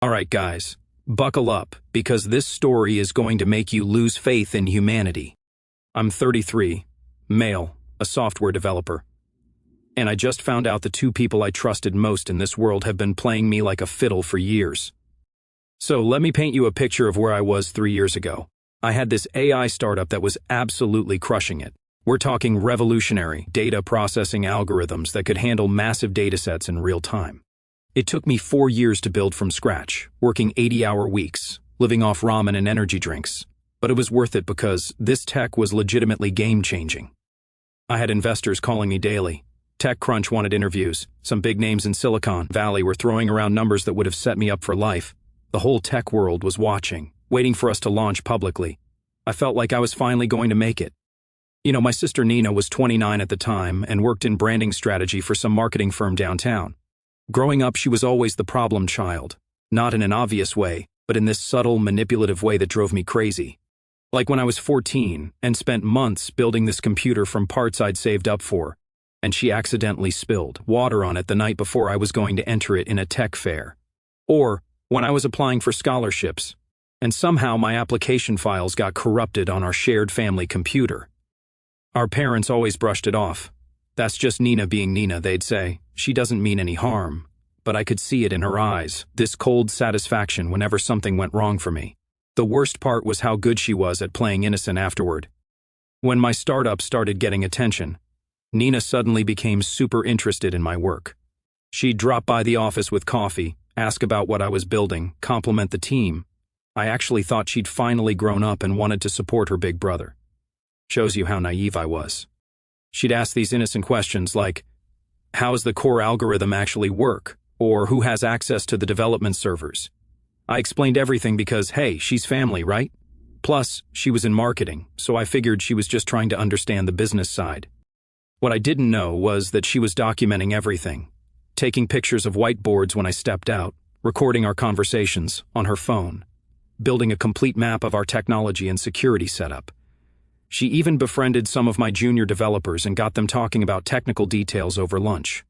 Alright guys, buckle up, because this story is going to make you lose faith in humanity. I'm 33, male, a software developer. And I just found out the two people I trusted most in this world have been playing me like a fiddle for years. So let me paint you a picture of where I was 3 years ago. I had this AI startup that was absolutely crushing it. We're talking revolutionary data processing algorithms that could handle massive datasets in real time. It took me 4 years to build from scratch, working 80-hour weeks, living off ramen and energy drinks. But it was worth it because this tech was legitimately game-changing. I had investors calling me daily. TechCrunch wanted interviews. Some big names in Silicon Valley were throwing around numbers that would have set me up for life. The whole tech world was watching, waiting for us to launch publicly. I felt like I was finally going to make it. My sister Nina was 29 at the time and worked in branding strategy for some marketing firm downtown. Growing up, she was always the problem child, not in an obvious way, but in this subtle, manipulative way that drove me crazy. Like when I was 14 and spent months building this computer from parts I'd saved up for, and she accidentally spilled water on it the night before I was going to enter it in a tech fair. Or when I was applying for scholarships, and somehow my application files got corrupted on our shared family computer. Our parents always brushed it off. That's just Nina being Nina, they'd say. She doesn't mean any harm. But I could see it in her eyes, this cold satisfaction whenever something went wrong for me. The worst part was how good she was at playing innocent afterward. When my startup started getting attention, Nina suddenly became super interested in my work. She'd drop by the office with coffee, ask about what I was building, compliment the team. I actually thought she'd finally grown up and wanted to support her big brother. Shows you how naive I was. She'd ask these innocent questions like, how does the core algorithm actually work? Or who has access to the development servers? I explained everything because, hey, she's family, right? Plus, she was in marketing, so I figured she was just trying to understand the business side. What I didn't know was that she was documenting everything, taking pictures of whiteboards when I stepped out, recording our conversations on her phone, building a complete map of our technology and security setup. She even befriended some of my junior developers and got them talking about technical details over lunch.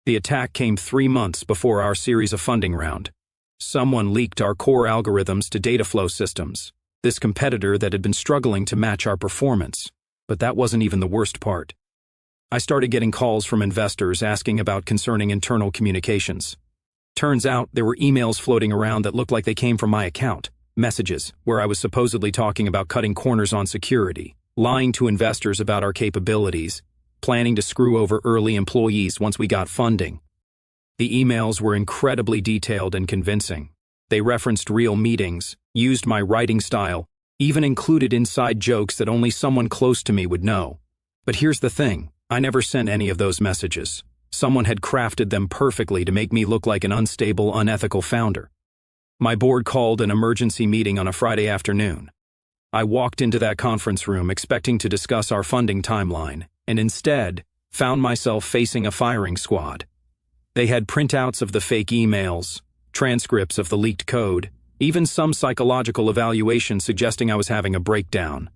The attack came 3 months before our series of funding round. Someone leaked our core algorithms to Dataflow Systems, this competitor that had been struggling to match our performance. But that wasn't even the worst part. I started getting calls from investors asking about concerning internal communications. Turns out there were emails floating around that looked like they came from my account. Messages where I was supposedly talking about cutting corners on security, lying to investors about our capabilities, planning to screw over early employees once we got funding. The emails were incredibly detailed and convincing. They referenced real meetings, used my writing style, even included inside jokes that only someone close to me would know. But here's the thing, I never sent any of those messages. Someone had crafted them perfectly to make me look like an unstable, unethical founder. My board called an emergency meeting on a Friday afternoon. I walked into that conference room expecting to discuss our funding timeline, and instead found myself facing a firing squad. They had printouts of the fake emails, transcripts of the leaked code, even some psychological evaluation suggesting I was having a breakdown.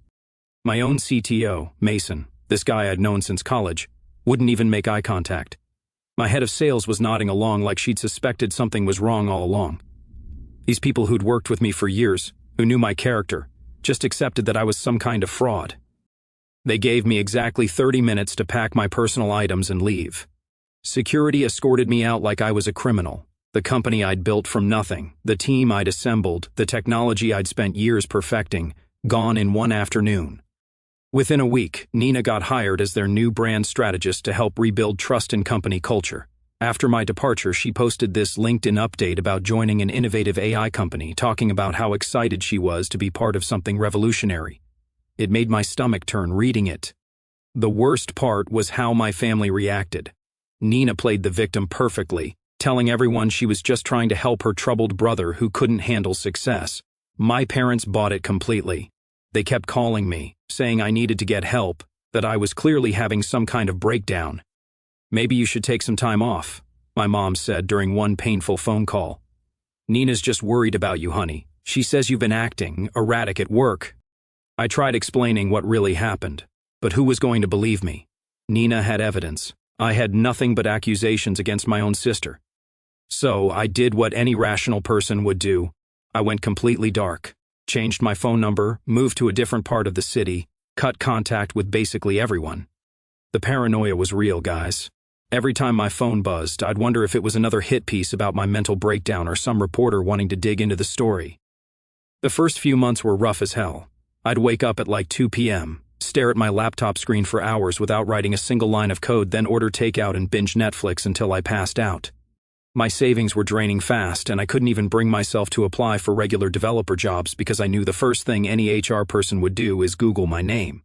My own CTO, Mason, this guy I'd known since college, wouldn't even make eye contact. My head of sales was nodding along like she'd suspected something was wrong all along. These people who'd worked with me for years, who knew my character, just accepted that I was some kind of fraud. They gave me exactly 30 minutes to pack my personal items and leave. Security escorted me out like I was a criminal. The company I'd built from nothing, the team I'd assembled, the technology I'd spent years perfecting, gone in one afternoon. Within a week, Nina got hired as their new brand strategist to help rebuild trust in company culture. After my departure, she posted this LinkedIn update about joining an innovative AI company, talking about how excited she was to be part of something revolutionary. It made my stomach turn reading it. The worst part was how my family reacted. Nina played the victim perfectly, telling everyone she was just trying to help her troubled brother who couldn't handle success. My parents bought it completely. They kept calling me, saying I needed to get help, that I was clearly having some kind of breakdown. Maybe you should take some time off, my mom said during one painful phone call. Nina's just worried about you, honey. She says you've been acting erratic at work. I tried explaining what really happened, but who was going to believe me? Nina had evidence. I had nothing but accusations against my own sister. So I did what any rational person would do. I went completely dark, changed my phone number, moved to a different part of the city, cut contact with basically everyone. The paranoia was real, guys. Every time my phone buzzed, I'd wonder if it was another hit piece about my mental breakdown or some reporter wanting to dig into the story. The first few months were rough as hell. I'd wake up at like 2 p.m., stare at my laptop screen for hours without writing a single line of code, then order takeout and binge Netflix until I passed out. My savings were draining fast, and I couldn't even bring myself to apply for regular developer jobs because I knew the first thing any HR person would do is Google my name.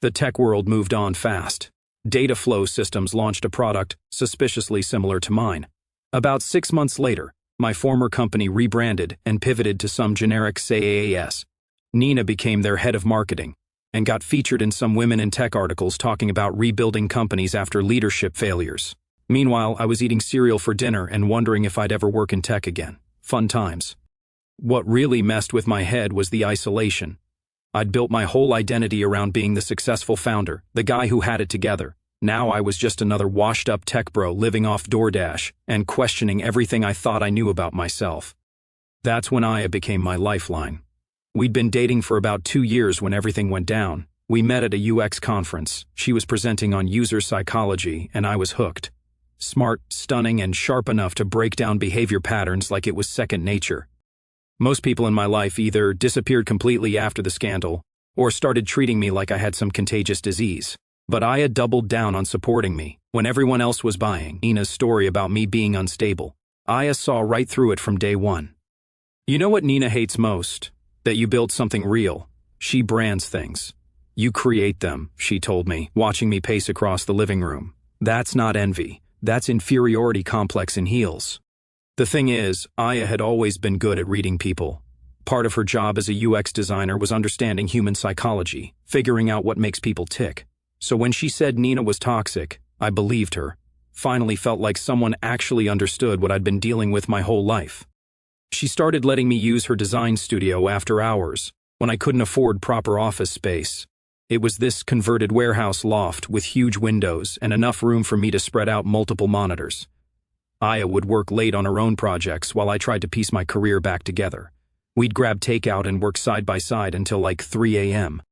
The tech world moved on fast. Data Flow Systems launched a product suspiciously similar to mine. About 6 months later, my former company rebranded and pivoted to some generic SaaS. Nina became their head of marketing and got featured in some women in tech articles talking about rebuilding companies after leadership failures. Meanwhile, I was eating cereal for dinner and wondering if I'd ever work in tech again. Fun times. What really messed with my head was the isolation. I'd built my whole identity around being the successful founder, the guy who had it together. Now I was just another washed-up tech bro living off DoorDash and questioning everything I thought I knew about myself. That's when Aya became my lifeline. We'd been dating for about 2 years when everything went down. We met at a UX conference. She was presenting on user psychology, and I was hooked. Smart, stunning, and sharp enough to break down behavior patterns like it was second nature. Most people in my life either disappeared completely after the scandal or started treating me like I had some contagious disease. But Aya doubled down on supporting me. When everyone else was buying Nina's story about me being unstable, Aya saw right through it from day one. You know what Nina hates most? That you build something real. She brands things. You create them, she told me, watching me pace across the living room. That's not envy. That's inferiority complex in heels. The thing is, Aya had always been good at reading people. Part of her job as a UX designer was understanding human psychology, figuring out what makes people tick. So when she said Nina was toxic, I believed her. Finally felt like someone actually understood what I'd been dealing with my whole life. She started letting me use her design studio after hours, when I couldn't afford proper office space. It was this converted warehouse loft with huge windows and enough room for me to spread out multiple monitors. Aya would work late on her own projects while I tried to piece my career back together. We'd grab takeout and work side by side until like 3 a.m.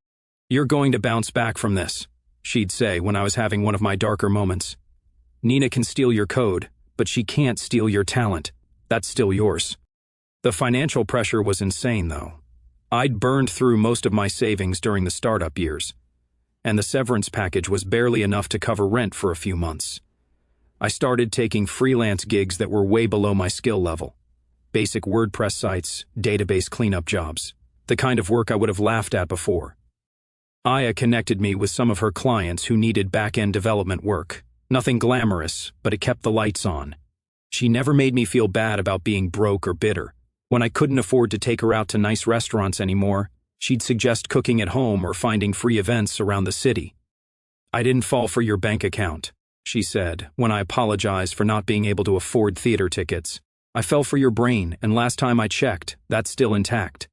"You're going to bounce back from this," she'd say when I was having one of my darker moments. "Nina can steal your code, but she can't steal your talent. That's still yours." The financial pressure was insane, though. I'd burned through most of my savings during the startup years, and the severance package was barely enough to cover rent for a few months. I started taking freelance gigs that were way below my skill level. Basic WordPress sites, database cleanup jobs, the kind of work I would have laughed at before. Aya connected me with some of her clients who needed back-end development work. Nothing glamorous, but it kept the lights on. She never made me feel bad about being broke or bitter. When I couldn't afford to take her out to nice restaurants anymore, she'd suggest cooking at home or finding free events around the city. "I didn't fall for your bank account," she said, when I apologized for not being able to afford theater tickets. "I fell for your brain, and last time I checked, that's still intact."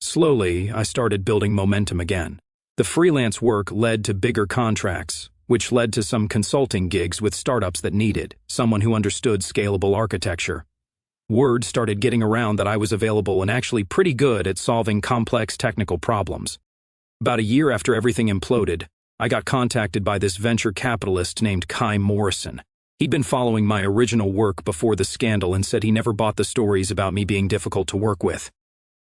Slowly, I started building momentum again. The freelance work led to bigger contracts, which led to some consulting gigs with startups that needed someone who understood scalable architecture. Word started getting around that I was available and actually pretty good at solving complex technical problems. About a year after everything imploded, I got contacted by this venture capitalist named Kai Morrison. He'd been following my original work before the scandal and said he never bought the stories about me being difficult to work with.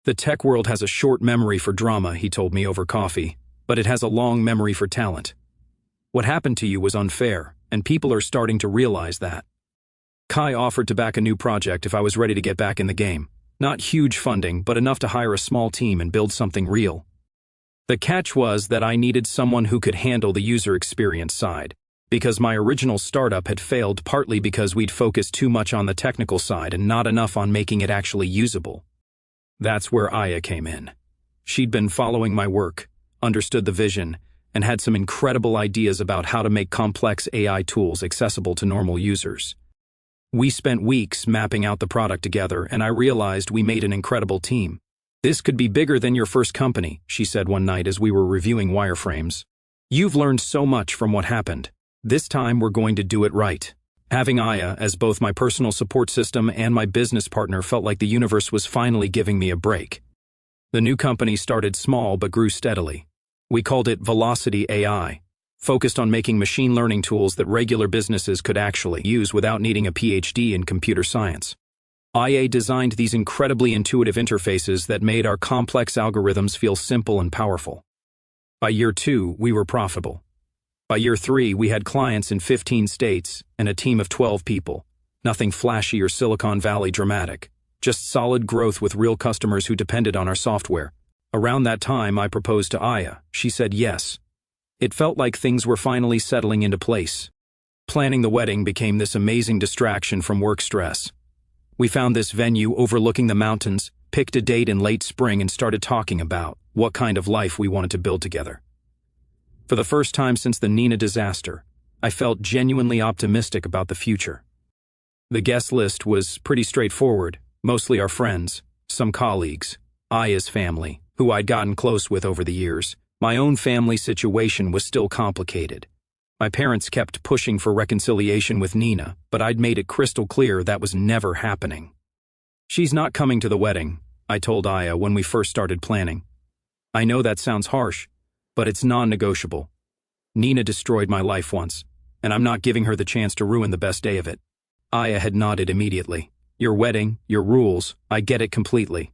"The tech world has a short memory for drama," he told me over coffee, "but it has a long memory for talent. What happened to you was unfair, and people are starting to realize that." Kai offered to back a new project if I was ready to get back in the game. Not huge funding, but enough to hire a small team and build something real. The catch was that I needed someone who could handle the user experience side, because my original startup had failed partly because we'd focused too much on the technical side and not enough on making it actually usable. That's where Aya came in. She'd been following my work, understood the vision, and had some incredible ideas about how to make complex AI tools accessible to normal users. We spent weeks mapping out the product together, and I realized we made an incredible team. "This could be bigger than your first company," she said one night as we were reviewing wireframes. "You've learned so much from what happened. This time we're going to do it right." Having Aya as both my personal support system and my business partner felt like the universe was finally giving me a break. The new company started small but grew steadily. We called it Velocity AI, focused on making machine learning tools that regular businesses could actually use without needing a PhD in computer science. IA designed these incredibly intuitive interfaces that made our complex algorithms feel simple and powerful. By year 2, we were profitable. By year 3, we had clients in 15 states and a team of 12 people. Nothing flashy or Silicon Valley dramatic, just solid growth with real customers who depended on our software. Around that time, I proposed to Aya. She said yes. It felt like things were finally settling into place. Planning the wedding became this amazing distraction from work stress. We found this venue overlooking the mountains, picked a date in late spring, and started talking about what kind of life we wanted to build together. For the first time since the Nina disaster, I felt genuinely optimistic about the future. The guest list was pretty straightforward, mostly our friends, some colleagues, Aya's family, who I'd gotten close with over the years. My own family situation was still complicated. My parents kept pushing for reconciliation with Nina, but I'd made it crystal clear that was never happening. She's not coming to the wedding, I told Aya when we first started planning. I know that sounds harsh, but it's non-negotiable. Nina destroyed my life once, and I'm not giving her the chance to ruin the best day of it. Aya had nodded immediately. Your wedding, your rules, I get it completely.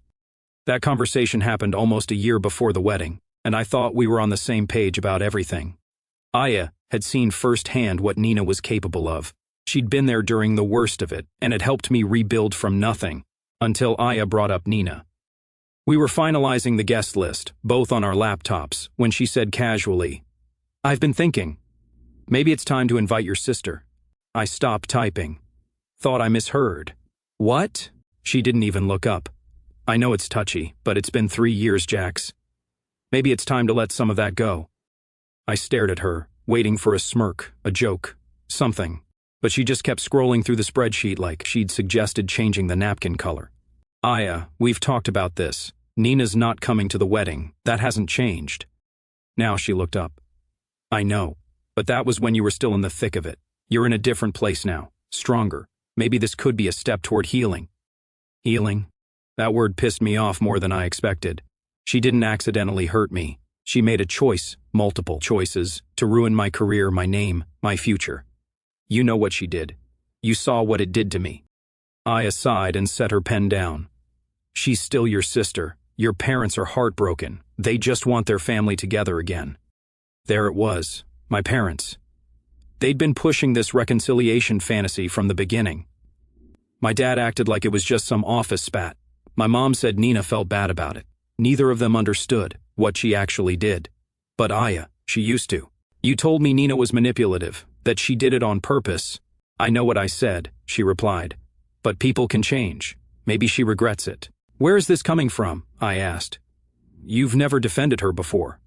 That conversation happened almost a year before the wedding, and I thought we were on the same page about everything. Aya had seen firsthand what Nina was capable of. She'd been there during the worst of it, and had helped me rebuild from nothing, until Aya brought up Nina. We were finalizing the guest list, both on our laptops, when she said casually, I've been thinking, maybe it's time to invite your sister. I stopped typing. Thought I misheard. What? She didn't even look up. I know it's touchy, but it's been 3 years, Jax. Maybe it's time to let some of that go. I stared at her, waiting for a smirk, a joke, something. But she just kept scrolling through the spreadsheet like she'd suggested changing the napkin color. Aya, we've talked about this. Nina's not coming to the wedding. That hasn't changed. Now she looked up. I know, but that was when you were still in the thick of it. You're in a different place now, stronger. Maybe this could be a step toward healing. Healing? That word pissed me off more than I expected. She didn't accidentally hurt me. She made a choice, multiple choices, to ruin my career, my name, my future. You know what she did. You saw what it did to me. Aya sighed and set her pen down. She's still your sister. Your parents are heartbroken. They just want their family together again. There it was, my parents. They'd been pushing this reconciliation fantasy from the beginning. My dad acted like it was just some office spat. My mom said Nina felt bad about it. Neither of them understood what she actually did. But Aya, she used to. You told me Nina was manipulative, that she did it on purpose. I know what I said, she replied. But people can change. Maybe she regrets it. Where is this coming from? I asked. You've never defended her before.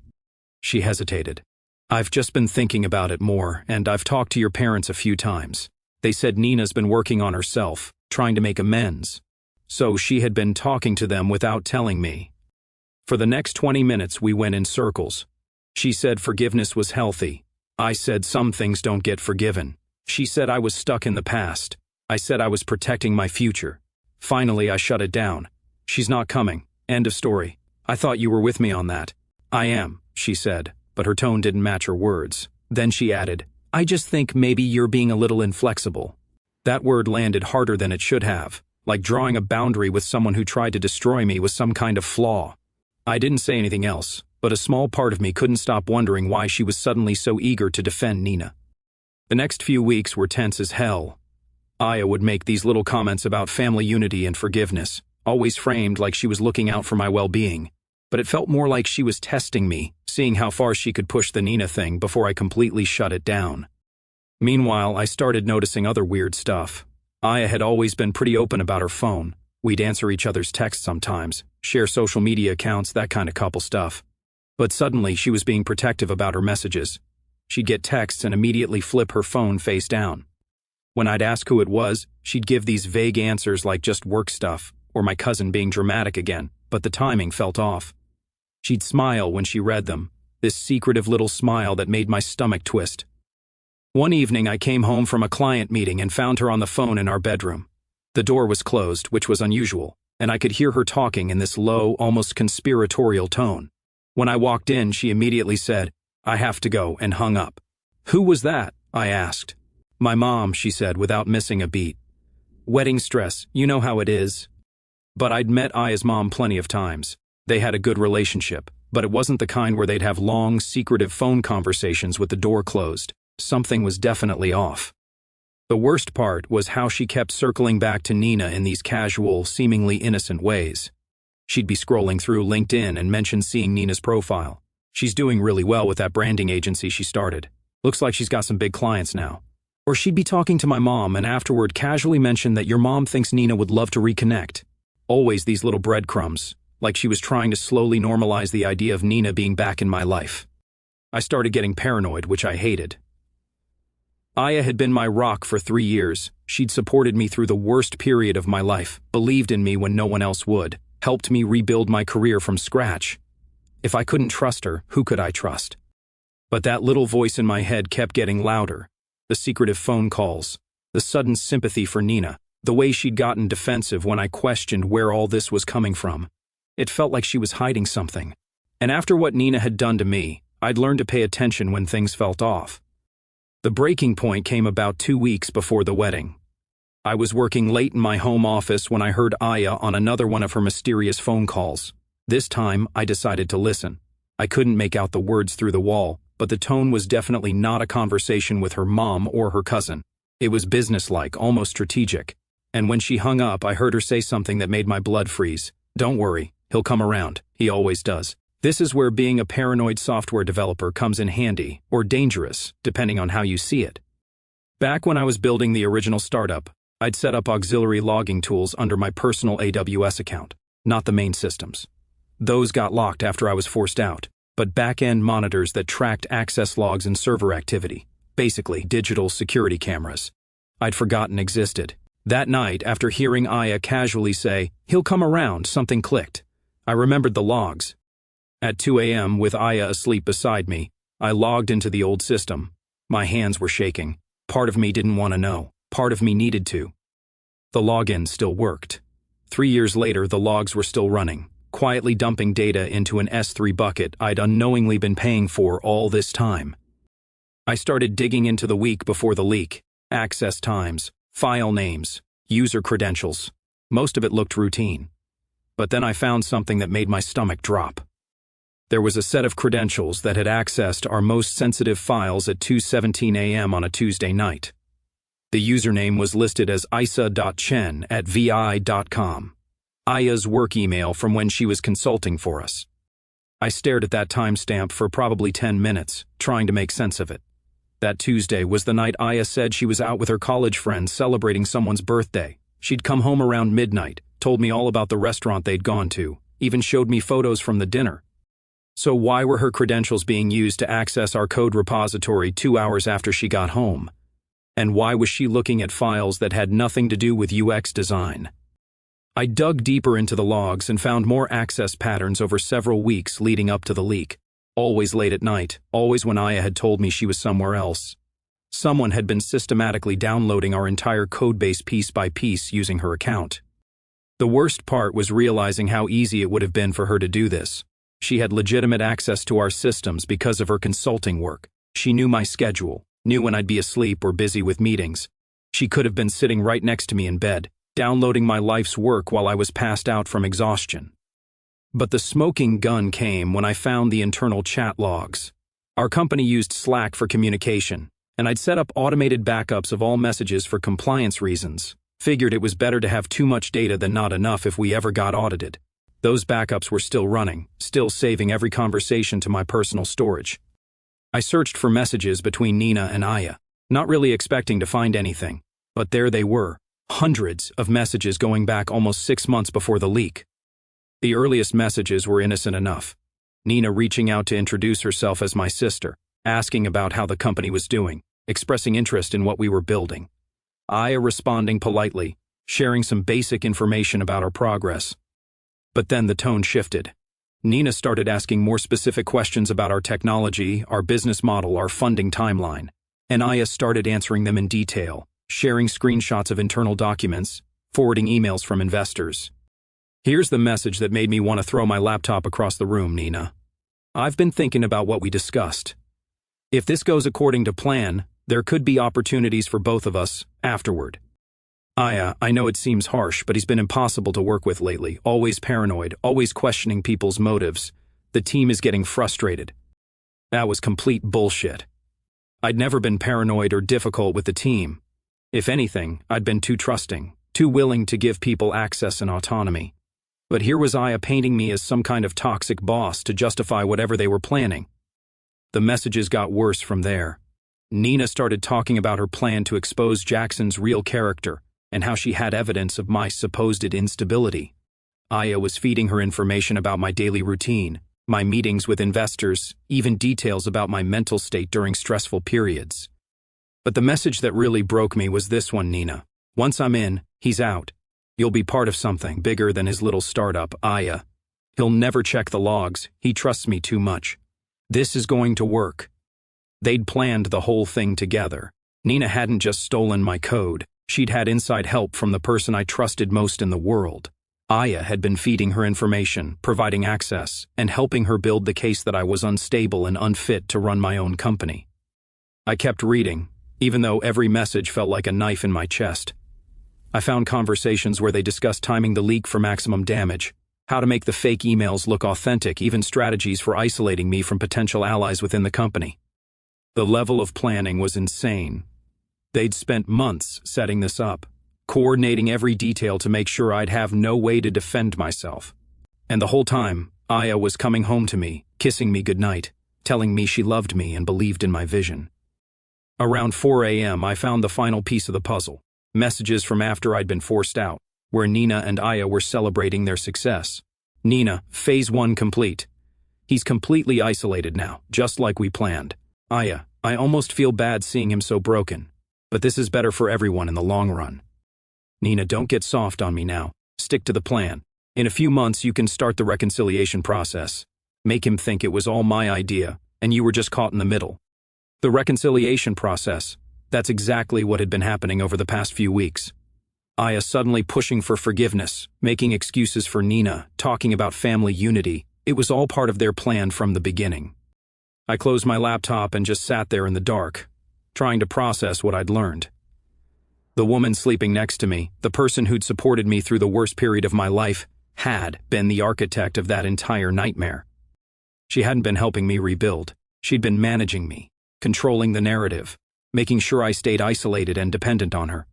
She hesitated. I've just been thinking about it more, and I've talked to your parents a few times. They said Nina's been working on herself, trying to make amends. So she had been talking to them without telling me. For the next 20 minutes we went in circles. She said forgiveness was healthy. I said some things don't get forgiven. She said I was stuck in the past. I said I was protecting my future. Finally I shut it down. She's not coming. End of story. I thought you were with me on that. I am, she said, but her tone didn't match her words. Then she added, I just think maybe you're being a little inflexible. That word landed harder than it should have, like drawing a boundary with someone who tried to destroy me with some kind of flaw. I didn't say anything else, but a small part of me couldn't stop wondering why she was suddenly so eager to defend Nina. The next few weeks were tense as hell. Aya would make these little comments about family unity and forgiveness, always framed like she was looking out for my well-being. But it felt more like she was testing me, seeing how far she could push the Nina thing before I completely shut it down. Meanwhile, I started noticing other weird stuff. Aya had always been pretty open about her phone. We'd answer each other's texts sometimes, share social media accounts, that kind of couple stuff. But suddenly she was being protective about her messages. She'd get texts and immediately flip her phone face down. When I'd ask who it was, she'd give these vague answers like just work stuff, or my cousin being dramatic again, but the timing felt off. She'd smile when she read them, this secretive little smile that made my stomach twist. One evening I came home from a client meeting and found her on the phone in our bedroom. The door was closed, which was unusual, and I could hear her talking in this low, almost conspiratorial tone. When I walked in, she immediately said, "I have to go," and hung up. "Who was that?" I asked. "My mom," she said without missing a beat. "Wedding stress, you know how it is." But I'd met Aya's mom plenty of times. They had a good relationship, but it wasn't the kind where they'd have long, secretive phone conversations with the door closed. Something was definitely off. The worst part was how she kept circling back to Nina in these casual, seemingly innocent ways. She'd be scrolling through LinkedIn and mention seeing Nina's profile. "She's doing really well with that branding agency she started. Looks like she's got some big clients now." Or she'd be talking to my mom and afterward casually mention that your mom thinks Nina would love to reconnect. Always these little breadcrumbs, like she was trying to slowly normalize the idea of Nina being back in my life. I started getting paranoid, which I hated. Aya had been my rock for 3 years. She'd supported me through the worst period of my life, believed in me when no one else would, helped me rebuild my career from scratch. If I couldn't trust her, who could I trust? But that little voice in my head kept getting louder. The secretive phone calls, the sudden sympathy for Nina, the way she'd gotten defensive when I questioned where all this was coming from. It felt like she was hiding something. And after what Nina had done to me, I'd learned to pay attention when things felt off. The breaking point came about 2 weeks before the wedding. I was working late in my home office when I heard Aya on another one of her mysterious phone calls. This time, I decided to listen. I couldn't make out the words through the wall, but the tone was definitely not a conversation with her mom or her cousin. It was businesslike, almost strategic. And when she hung up, I heard her say something that made my blood freeze. "Don't worry, he'll come around. He always does." This is where being a paranoid software developer comes in handy, or dangerous, depending on how you see it. Back when I was building the original startup, I'd set up auxiliary logging tools under my personal AWS account, not the main systems. Those got locked after I was forced out, but back-end monitors that tracked access logs and server activity, basically digital security cameras, I'd forgotten existed. That night, after hearing Aya casually say, "He'll come around," something clicked. I remembered the logs. At 2 a.m., with Aya asleep beside me, I logged into the old system. My hands were shaking. Part of me didn't want to know. Part of me needed to. The login still worked. 3 years later, the logs were still running, quietly dumping data into an S3 bucket I'd unknowingly been paying for all this time. I started digging into the week before the leak. Access times, file names, user credentials. Most of it looked routine. But then I found something that made my stomach drop. There was a set of credentials that had accessed our most sensitive files at 2:17 a.m. on a Tuesday night. The username was listed as isa.chen@vi.com, Aya's work email from when she was consulting for us. I stared at that timestamp for probably 10 minutes, trying to make sense of it. That Tuesday was the night Aya said she was out with her college friends celebrating someone's birthday. She'd come home around midnight, told me all about the restaurant they'd gone to, even showed me photos from the dinner. So why were her credentials being used to access our code repository 2 hours after she got home? And why was she looking at files that had nothing to do with UX design? I dug deeper into the logs and found more access patterns over several weeks leading up to the leak. Always late at night, always when Aya had told me she was somewhere else. Someone had been systematically downloading our entire codebase piece by piece using her account. The worst part was realizing how easy it would have been for her to do this. She had legitimate access to our systems because of her consulting work. She knew my schedule, knew when I'd be asleep or busy with meetings. She could have been sitting right next to me in bed, downloading my life's work while I was passed out from exhaustion. But the smoking gun came when I found the internal chat logs. Our company used Slack for communication, and I'd set up automated backups of all messages for compliance reasons. Figured it was better to have too much data than not enough if we ever got audited. Those backups were still running, still saving every conversation to my personal storage. I searched for messages between Nina and Aya, not really expecting to find anything. But there they were, hundreds of messages going back almost 6 months before the leak. The earliest messages were innocent enough. Nina reaching out to introduce herself as my sister, asking about how the company was doing, expressing interest in what we were building. Aya responding politely, sharing some basic information about our progress. But then the tone shifted. Nina started asking more specific questions about our technology, our business model, our funding timeline. and Aya started answering them in detail, sharing screenshots of internal documents, forwarding emails from investors. Here's the message that made me want to throw my laptop across the room, Nina. I've been thinking about what we discussed. If this goes according to plan, there could be opportunities for both of us afterward. Aya, I know it seems harsh, but he's been impossible to work with lately, always paranoid, always questioning people's motives. The team is getting frustrated. That was complete bullshit. I'd never been paranoid or difficult with the team. If anything, I'd been too trusting, too willing to give people access and autonomy. But here was Aya painting me as some kind of toxic boss to justify whatever they were planning. The messages got worse from there. Nina started talking about her plan to expose Jackson's real character and how she had evidence of my supposed instability. Aya was feeding her information about my daily routine, my meetings with investors, even details about my mental state during stressful periods. But the message that really broke me was this one, Nina. Once I'm in, he's out. You'll be part of something bigger than his little startup, Aya. He'll never check the logs. He trusts me too much. This is going to work. They'd planned the whole thing together. Nina hadn't just stolen my code. She'd had inside help from the person I trusted most in the world. Aya had been feeding her information, providing access, and helping her build the case that I was unstable and unfit to run my own company. I kept reading, even though every message felt like a knife in my chest. I found conversations where they discussed timing the leak for maximum damage, how to make the fake emails look authentic, even strategies for isolating me from potential allies within the company. The level of planning was insane. They'd spent months setting this up, coordinating every detail to make sure I'd have no way to defend myself. And the whole time, Aya was coming home to me, kissing me goodnight, telling me she loved me and believed in my vision. Around 4 a.m., I found the final piece of the puzzle, messages from after I'd been forced out, where Nina and Aya were celebrating their success. Nina, phase 1 complete. He's completely isolated now, just like we planned. Aya, I almost feel bad seeing him so broken. But this is better for everyone in the long run. Nina, don't get soft on me now. Stick to the plan. In a few months, you can start the reconciliation process. Make him think it was all my idea, and you were just caught in the middle. The reconciliation process, that's exactly what had been happening over the past few weeks. Aya suddenly pushing for forgiveness, making excuses for Nina, talking about family unity. It was all part of their plan from the beginning. I closed my laptop and just sat there in the dark, trying to process what I'd learned. The woman sleeping next to me, the person who'd supported me through the worst period of my life, had been the architect of that entire nightmare. She hadn't been helping me rebuild. She'd been managing me, controlling the narrative, making sure I stayed isolated and dependent on her.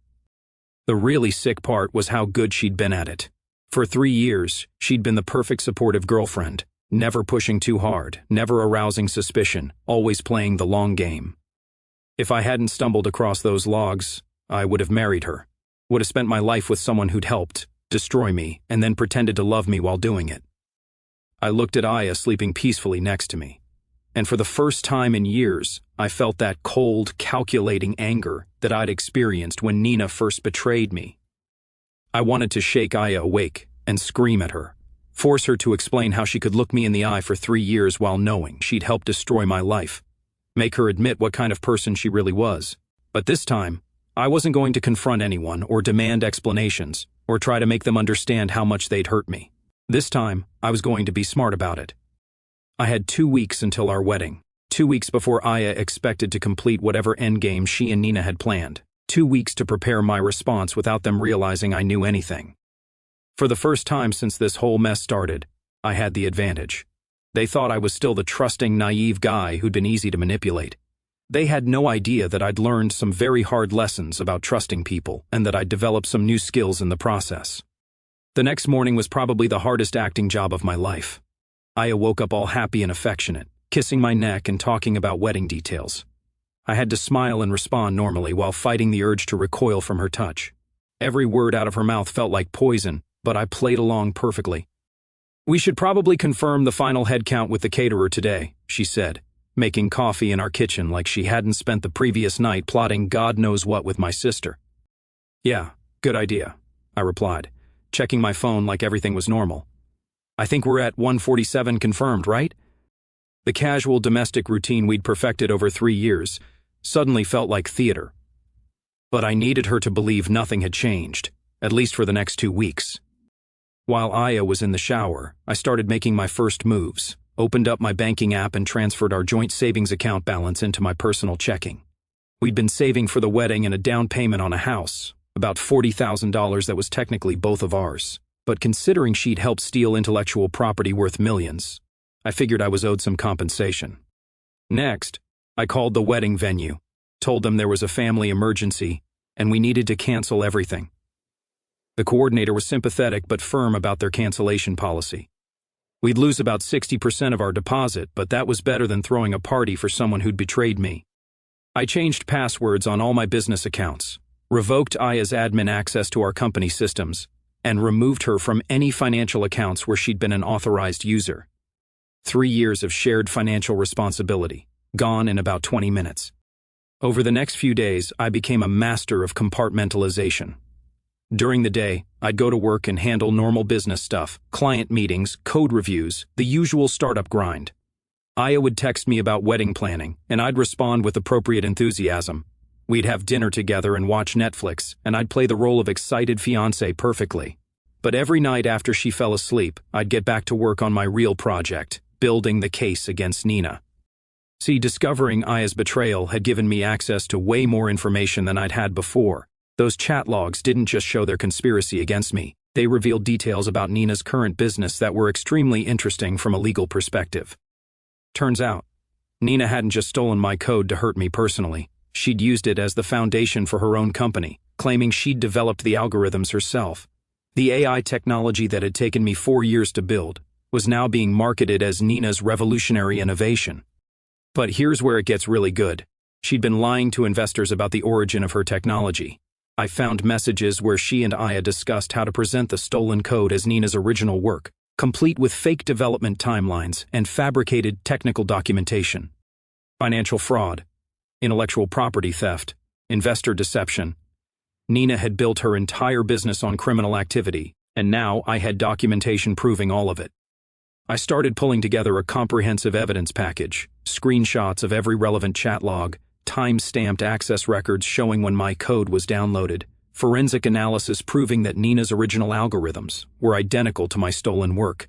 The really sick part was how good she'd been at it. For 3 years, she'd been the perfect supportive girlfriend, never pushing too hard, never arousing suspicion, always playing the long game. If I hadn't stumbled across those logs, I would have married her, would have spent my life with someone who'd helped destroy me and then pretended to love me while doing it. I looked at Aya sleeping peacefully next to me, and for the first time in years, I felt that cold, calculating anger that I'd experienced when Nina first betrayed me. I wanted to shake Aya awake and scream at her, force her to explain how she could look me in the eye for 3 years while knowing she'd helped destroy my life. Make her admit what kind of person she really was. But this time, I wasn't going to confront anyone or demand explanations or try to make them understand how much they'd hurt me. This time, I was going to be smart about it. I had 2 weeks until our wedding, 2 weeks before Aya expected to complete whatever endgame she and Nina had planned, 2 weeks to prepare my response without them realizing I knew anything. For the first time since this whole mess started, I had the advantage. They thought I was still the trusting, naive guy who'd been easy to manipulate. They had no idea that I'd learned some very hard lessons about trusting people and that I'd developed some new skills in the process. The next morning was probably the hardest acting job of my life. Aya woke up all happy and affectionate, kissing my neck and talking about wedding details. I had to smile and respond normally while fighting the urge to recoil from her touch. Every word out of her mouth felt like poison, but I played along perfectly. "We should probably confirm the final head count with the caterer today," she said, making coffee in our kitchen like she hadn't spent the previous night plotting God knows what with my sister. "Yeah, good idea," I replied, checking my phone like everything was normal. "I think we're at 147 confirmed, right?" The casual domestic routine we'd perfected over 3 years suddenly felt like theater. But I needed her to believe nothing had changed, at least for the next 2 weeks. While Aya was in the shower, I started making my first moves, opened up my banking app and transferred our joint savings account balance into my personal checking. We'd been saving for the wedding and a down payment on a house, about $40,000 that was technically both of ours. But considering she'd helped steal intellectual property worth millions, I figured I was owed some compensation. Next, I called the wedding venue, told them there was a family emergency, and we needed to cancel everything. The coordinator was sympathetic but firm about their cancellation policy. We'd lose about 60% of our deposit, but that was better than throwing a party for someone who'd betrayed me. I changed passwords on all my business accounts, revoked Aya's admin access to our company systems, and removed her from any financial accounts where she'd been an authorized user. 3 years of shared financial responsibility, gone in about 20 minutes. Over the next few days, I became a master of compartmentalization. During the day, I'd go to work and handle normal business stuff, client meetings, code reviews, the usual startup grind. Aya would text me about wedding planning, and I'd respond with appropriate enthusiasm. We'd have dinner together and watch Netflix, and I'd play the role of excited fiancé perfectly. But every night after she fell asleep, I'd get back to work on my real project, building the case against Nina. See, discovering Aya's betrayal had given me access to way more information than I'd had before. Those chat logs didn't just show their conspiracy against me, they revealed details about Nina's current business that were extremely interesting from a legal perspective. Turns out, Nina hadn't just stolen my code to hurt me personally, she'd used it as the foundation for her own company, claiming she'd developed the algorithms herself. The AI technology that had taken me 4 years to build was now being marketed as Nina's revolutionary innovation. But here's where it gets really good. She'd been lying to investors about the origin of her technology. I found messages where she and Aya discussed how to present the stolen code as Nina's original work, complete with fake development timelines and fabricated technical documentation. Financial fraud, intellectual property theft, investor deception. Nina had built her entire business on criminal activity, and now I had documentation proving all of it. I started pulling together a comprehensive evidence package, screenshots of every relevant chat log, time-stamped access records showing when my code was downloaded, forensic analysis proving that Nina's original algorithms were identical to my stolen work.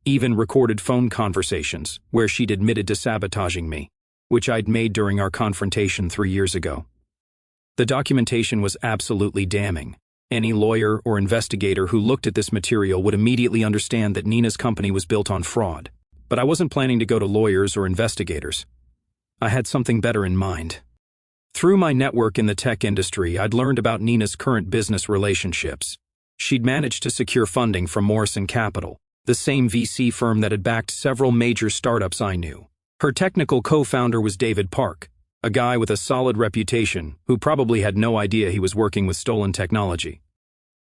Even recorded phone conversations where she'd admitted to sabotaging me, which I'd made during our confrontation 3 years ago. The documentation was absolutely damning. Any lawyer or investigator who looked at this material would immediately understand that Nina's company was built on fraud. But I wasn't planning to go to lawyers or investigators. I had something better in mind. Through my network in the tech industry, I'd learned about Nina's current business relationships. She'd managed to secure funding from Morrison Capital, the same VC firm that had backed several major startups I knew. Her technical co-founder was David Park, a guy with a solid reputation who probably had no idea he was working with stolen technology.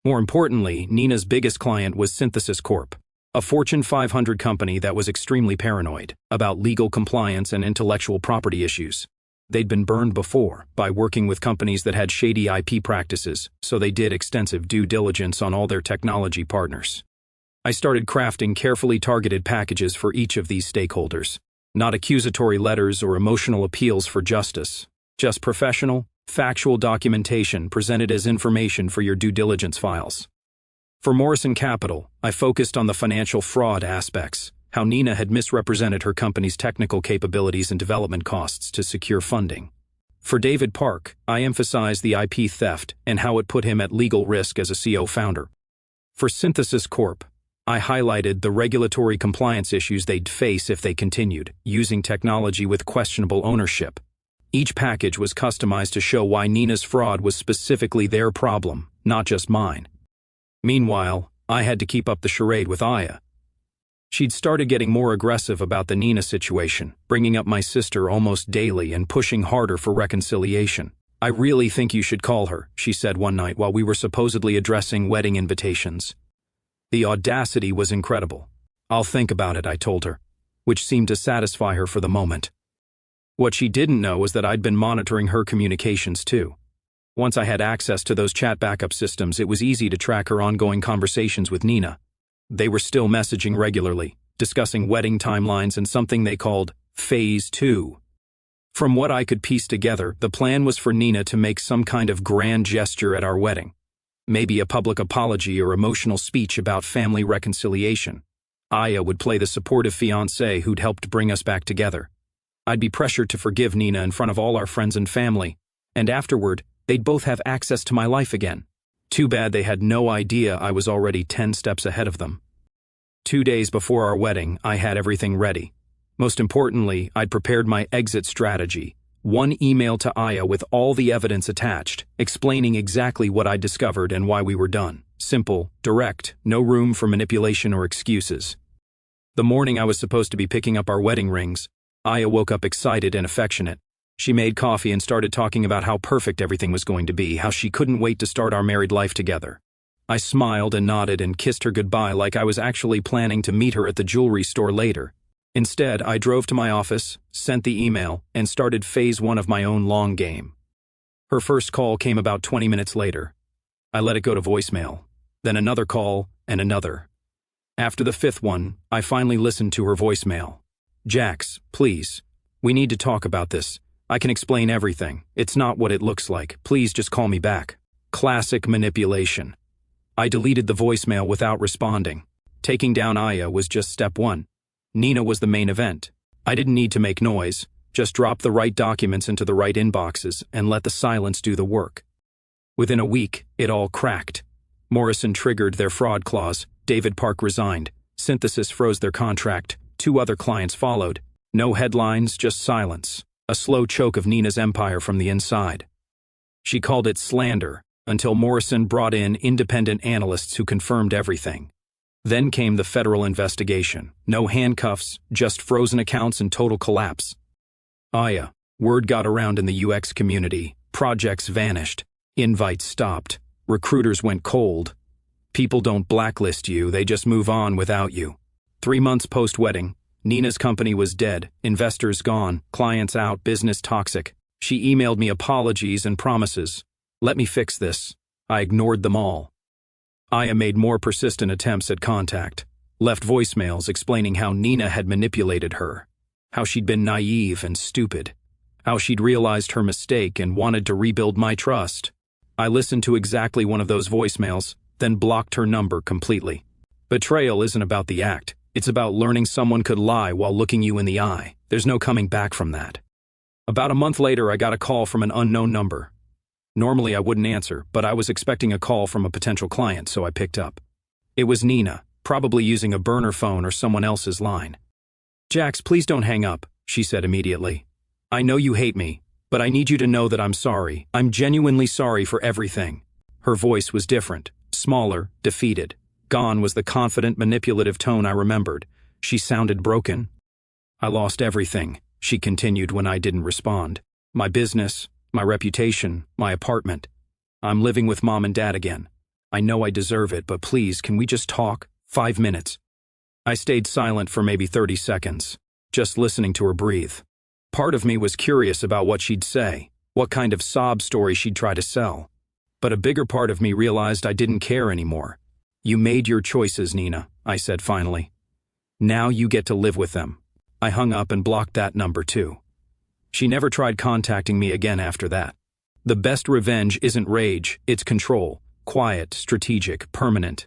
More importantly, Nina's biggest client was Synthesis Corp, a Fortune 500 company that was extremely paranoid about legal compliance and intellectual property issues. They'd been burned before by working with companies that had shady IP practices, so they did extensive due diligence on all their technology partners. I started crafting carefully targeted packages for each of these stakeholders. Not accusatory letters or emotional appeals for justice, just professional, factual documentation presented as information for your due diligence files. For Morrison Capital, I focused on the financial fraud aspects, how Nina had misrepresented her company's technical capabilities and development costs to secure funding. For David Park, I emphasized the IP theft and how it put him at legal risk as a CO founder. For Synthesis Corp, I highlighted the regulatory compliance issues they'd face if they continued using technology with questionable ownership. Each package was customized to show why Nina's fraud was specifically their problem, not just mine. Meanwhile, I had to keep up the charade with Aya. She'd started getting more aggressive about the Nina situation, bringing up my sister almost daily and pushing harder for reconciliation. "I really think you should call her," she said one night while we were supposedly addressing wedding invitations. The audacity was incredible. "I'll think about it," I told her, which seemed to satisfy her for the moment. What she didn't know was that I'd been monitoring her communications too. Once I had access to those chat backup systems, it was easy to track her ongoing conversations with Nina. They were still messaging regularly, discussing wedding timelines and something they called Phase 2. From what I could piece together, the plan was for Nina to make some kind of grand gesture at our wedding. Maybe a public apology or emotional speech about family reconciliation. Aya would play the supportive fiancée who'd helped bring us back together. I'd be pressured to forgive Nina in front of all our friends and family, and afterward, they'd both have access to my life again. Too bad they had no idea I was already 10 steps ahead of them. 2 days before our wedding, I had everything ready. Most importantly, I'd prepared my exit strategy. One email to Aya with all the evidence attached, explaining exactly what I'd discovered and why we were done. Simple, direct, no room for manipulation or excuses. The morning I was supposed to be picking up our wedding rings, Aya woke up excited and affectionate. She made coffee and started talking about how perfect everything was going to be, how she couldn't wait to start our married life together. I smiled and nodded and kissed her goodbye like I was actually planning to meet her at the jewelry store later. Instead, I drove to my office, sent the email, and started phase 1 of my own long game. Her first call came about 20 minutes later. I let it go to voicemail, then another call, and another. After the 5th one, I finally listened to her voicemail. "Jax, please. We need to talk about this. I can explain everything. It's not what it looks like. Please just call me back." Classic manipulation. I deleted the voicemail without responding. Taking down Aya was just step 1. Nina was the main event. I didn't need to make noise, just drop the right documents into the right inboxes and let the silence do the work. Within a week, it all cracked. Morrison triggered their fraud clause, David Park resigned, Synthesis froze their contract, 2 other clients followed. No headlines, just silence. A slow choke of Nina's empire from the inside. She called it slander, until Morrison brought in independent analysts who confirmed everything. Then came the federal investigation. No handcuffs, just frozen accounts and total collapse. Aya, word got around in the UX community. Projects vanished. Invites stopped. Recruiters went cold. People don't blacklist you, they just move on without you. 3 months post-wedding, Nina's company was dead, investors gone, clients out, business toxic. She emailed me apologies and promises. Let me fix this. I ignored them all. Aya made more persistent attempts at contact, left voicemails explaining how Nina had manipulated her, how she'd been naive and stupid, how she'd realized her mistake and wanted to rebuild my trust. I listened to exactly one of those voicemails, then blocked her number completely. Betrayal isn't about the act. It's about learning someone could lie while looking you in the eye. There's no coming back from that. About a month later, I got a call from an unknown number. Normally I wouldn't answer, but I was expecting a call from a potential client, so I picked up. It was Nina, probably using a burner phone or someone else's line. "Jax, please don't hang up," she said immediately. "I know you hate me, but I need you to know that I'm sorry. I'm genuinely sorry for everything." Her voice was different, smaller, defeated. Gone was the confident, manipulative tone I remembered. She sounded broken. "I lost everything," she continued when I didn't respond. "My business, my reputation, my apartment. I'm living with Mom and Dad again. I know I deserve it, but please, can we just talk? 5 minutes." I stayed silent for maybe 30 seconds, just listening to her breathe. Part of me was curious about what she'd say, what kind of sob story she'd try to sell. But a bigger part of me realized I didn't care anymore. "You made your choices, Nina," I said finally. "Now you get to live with them." I hung up and blocked that number too. She never tried contacting me again after that. The best revenge isn't rage, it's control. Quiet, strategic, permanent.